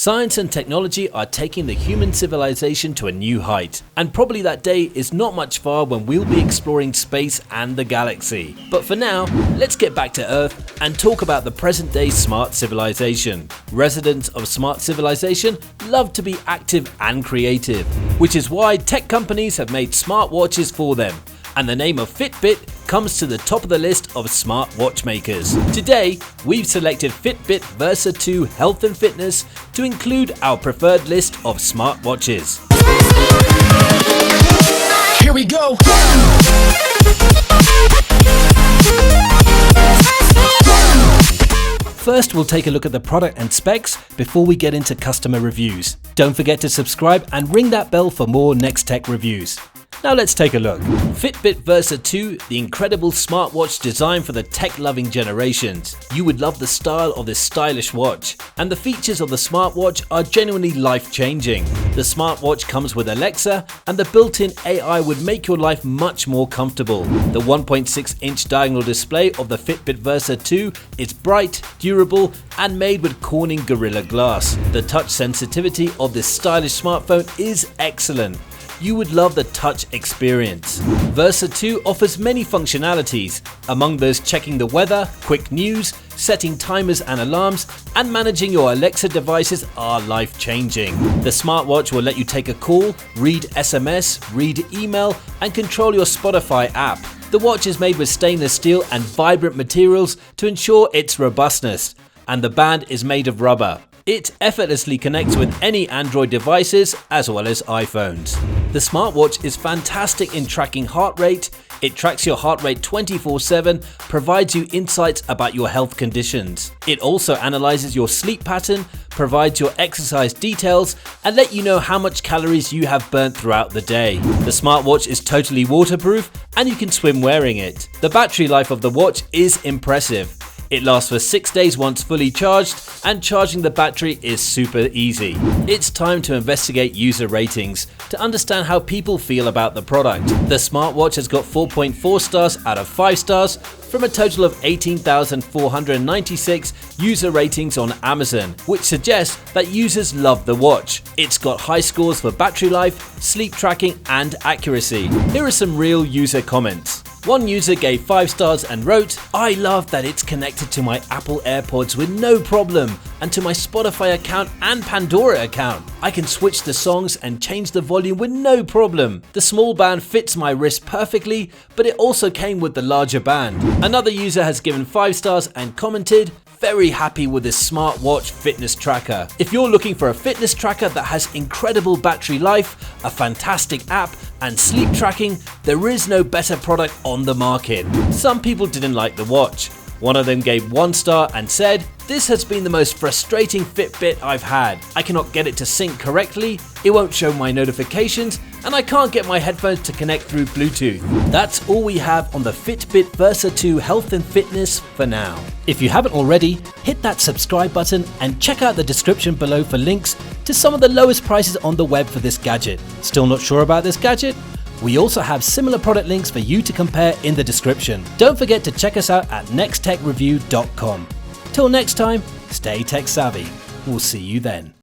Science and technology are taking the human civilization to a new height, and probably that day is not much far when we'll be exploring space and the galaxy. But for now, let's get back to Earth and talk about the present day smart civilization. Residents of smart civilization love to be active and creative, which is why tech companies have made smartwatches for them. And the name of Fitbit comes to the top of the list of smart watchmakers. Today, we've selected Fitbit Versa 2 Health and Fitness to include our preferred list of smartwatches. Here we go! First, we'll take a look at the product and specs before we get into customer reviews. Don't forget to subscribe and ring that bell for more Next Tech reviews. Now let's take a look. Fitbit Versa 2, the incredible smartwatch designed for the tech-loving generations. You would love the style of this stylish watch, and the features of the smartwatch are genuinely life-changing. The smartwatch comes with Alexa, and the built-in AI would make your life much more comfortable. The 1.6-inch diagonal display of the Fitbit Versa 2 is bright, durable, and made with Corning Gorilla Glass. The touch sensitivity of this stylish smartphone is excellent. You would love the touch experience. Versa 2 offers many functionalities, among those checking the weather, quick news, setting timers and alarms, and managing your Alexa devices are life-changing. The smartwatch will let you take a call, read SMS, read email, and control your Spotify app. The watch is made with stainless steel and vibrant materials to ensure its robustness, and the band is made of rubber. It effortlessly connects with any Android devices as well as iPhones. The smartwatch is fantastic in tracking heart rate. It tracks your heart rate 24/7, provides you insights about your health conditions. It also analyzes your sleep pattern, provides your exercise details, and let you know how much calories you have burnt throughout the day. The smartwatch is totally waterproof and you can swim wearing it. The battery life of the watch is impressive. It lasts for 6 days once fully charged, and charging the battery is super easy. It's time to investigate user ratings to understand how people feel about the product. The smartwatch has got 4.4 stars out of 5 stars from a total of 18,496 user ratings on Amazon, which suggests that users love the watch. It's got high scores for battery life, sleep tracking, and accuracy. Here are some real user comments. One user gave 5 stars and wrote, "I love that it's connected to my Apple AirPods with no problem, and to my Spotify account and Pandora account. I can switch the songs and change the volume with no problem. The small band fits my wrist perfectly, but it also came with the larger band." Another user has given 5 stars and commented, "Very happy with this smartwatch fitness tracker. If you're looking for a fitness tracker that has incredible battery life, a fantastic app, and sleep tracking, there is no better product on the market." Some people didn't like the watch. One of them gave 1 star and said, "This has been the most frustrating Fitbit I've had. I cannot get it to sync correctly, it won't show my notifications, and I can't get my headphones to connect through Bluetooth." That's all we have on the Fitbit Versa 2 Health and Fitness for now. If you haven't already, hit that subscribe button and check out the description below for links to some of the lowest prices on the web for this gadget. Still not sure about this gadget? We also have similar product links for you to compare in the description. Don't forget to check us out at nexttechreview.com. Till next time, stay tech savvy. We'll see you then.